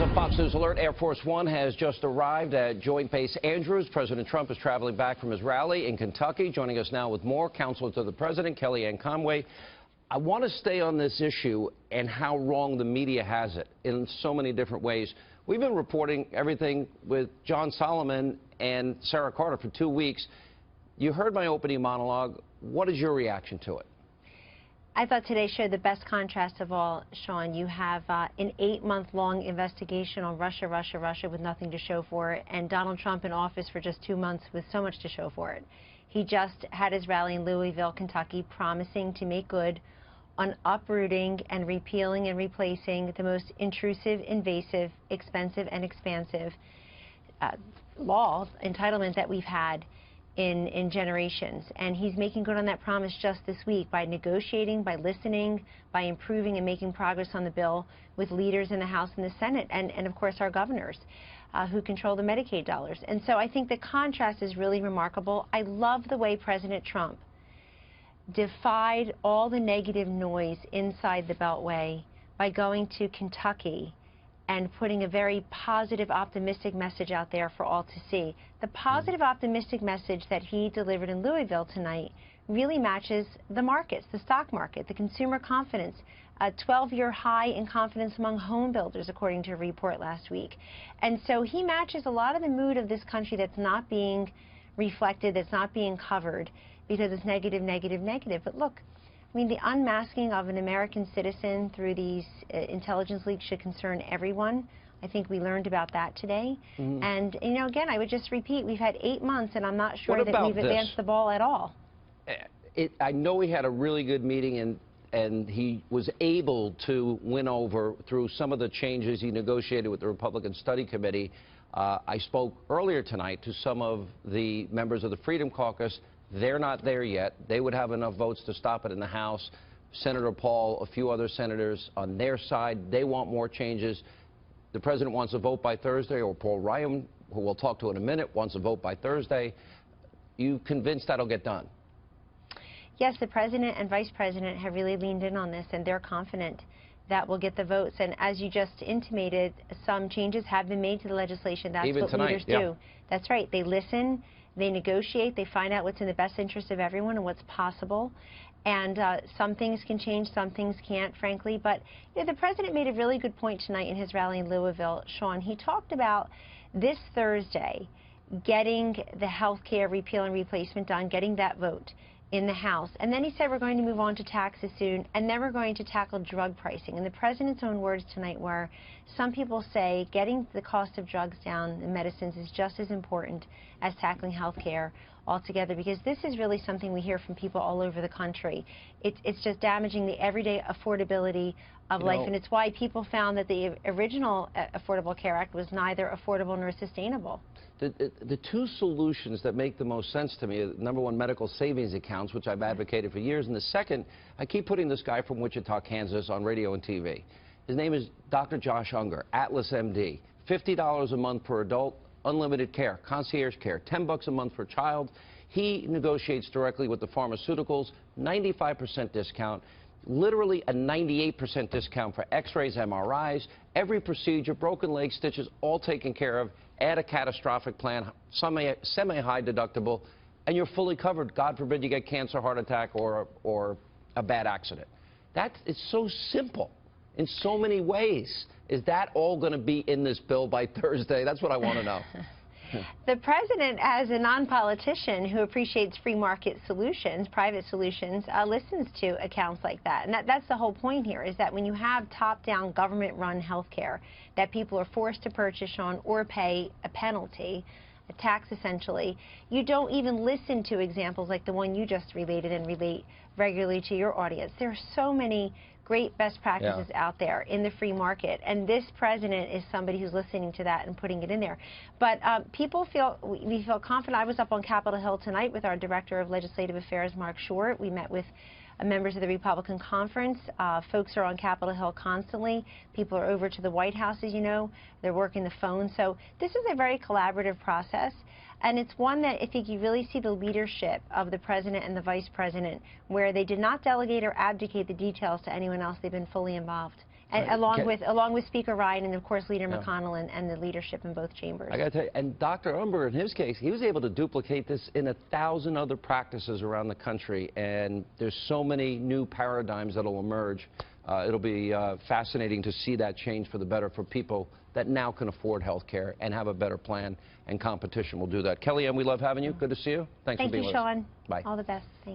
a Fox News alert. Air Force One has just arrived at Joint Base Andrews. President Trump is traveling back from his rally in Kentucky. Joining us now with more, Counselor to the President, Kellyanne Conway. I want to stay on this issue and how wrong the media has it in so many different ways. We've been reporting everything with John Solomon and Sarah Carter for 2 weeks. You heard my opening monologue. What is your reaction to it? I thought today showed the best contrast of all, Sean. You have an 8-month-long investigation on Russia with nothing to show for it, and Donald Trump in office for just 2 months with so much to show for it. He just had his rally in Louisville, Kentucky, promising to make good on uprooting and repealing and replacing the most intrusive, invasive, expensive, and expansive law entitlement that we've had in generations. And he's making good on that promise just this week by negotiating, by listening, by improving and making progress on the bill with leaders in the House and the Senate, and of course our governors who control the Medicaid dollars. And so I think the contrast is really remarkable. I love the way President Trump defied all the negative noise inside the Beltway by going to Kentucky and putting a very positive, optimistic message out there for all to see. The positive, optimistic message that he delivered in Louisville tonight really matches the markets, the stock market, the consumer confidence, a 12-year high in confidence among home builders, according to a report last week. And so he matches a lot of the mood of this country that's not being reflected, that's not being covered, because it's negative, negative, negative. But look, I mean, the unmasking of an American citizen through these intelligence leaks should concern everyone. I think we learned about that today. And, you know, again, I would just repeat, we've had 8 months, and I'm not sure that we've advanced the ball at all. I know he had a really good meeting, and he was able to win over through some of the changes he negotiated with the Republican Study Committee. I spoke earlier tonight to some of the members of the Freedom Caucus. They're not there yet. They would have enough votes to stop it in the House. Senator Paul, a few other senators on their side, they want more changes. The president wants a vote by Thursday, or Paul Ryan, who we'll talk to in a minute, wants a vote by Thursday. You convinced that'll get done? Yes, the president and vice president have really leaned in on this, and they're confident that we'll get the votes. And as you just intimated, some changes have been made to the legislation. That's even what tonight, leaders do. That's right. They listen. They negotiate, they find out what's in the best interest of everyone and what's possible. And some things can change, some things can't, frankly. But you know, the president made a really good point tonight in his rally in Louisville, Sean. He talked about this Thursday getting the health care repeal and replacement done, getting that vote in the House. And then he said we're going to move on to taxes soon, and then we're going to tackle drug pricing. And the president's own words tonight were, some people say getting the cost of drugs down and medicines is just as important as tackling health care altogether, because this is really something we hear from people all over the country. It's just damaging the everyday affordability of life, and it's why people found that the original Affordable Care Act was neither affordable nor sustainable. The two solutions that make the most sense to me are, number one, medical savings accounts, which I've advocated for years, and the second, I keep putting this guy from Wichita, Kansas on radio and TV. His name is Dr. Josh Unger, Atlas MD, $50 a month per adult, unlimited care, concierge care, $10 a month per child. He negotiates directly with the pharmaceuticals, 95% discount, literally a 98% discount for x-rays, MRIs, every procedure, broken leg, stitches, all taken care of. Add a catastrophic plan, semi-high deductible, and you're fully covered. God forbid you get cancer, heart attack, or a bad accident. It's so simple in so many ways. Is that all going to be in this bill by Thursday? That's what I want to know. The president, as a non-politician who appreciates free market solutions, private solutions, listens to accounts like that. And that's the whole point here, is that when you have top-down government-run health care that people are forced to purchase on or pay a penalty, a tax essentially, you don't even listen to examples like the one you just related and relate regularly to your audience. There are so many great best practices out there in the free market, and this president is somebody who's listening to that and putting it in there. But we feel confident. I was up on Capitol Hill tonight with our Director of Legislative Affairs, Mark Short. We met with members of the Republican conference. Folks are on Capitol Hill constantly. People are over to the White House, as you know. They're working the phone. So this is a very collaborative process. And it's one that I think you really see the leadership of the president and the vice president, where they did not delegate or abdicate the details to anyone else. They've been fully involved. And along with Speaker Ryan and, of course, Leader McConnell and the leadership in both chambers. I got to tell you, and Dr. Umber, in his case, he was able to duplicate this in 1,000 other practices around the country, and there's so many new paradigms that will emerge. It'll be fascinating to see that change for the better for people that now can afford health care and have a better plan, and competition will do that. Kellyanne, we love having you. Good to see you. Thanks for being with us. Thank you, Sean. Bye. All the best. Thanks.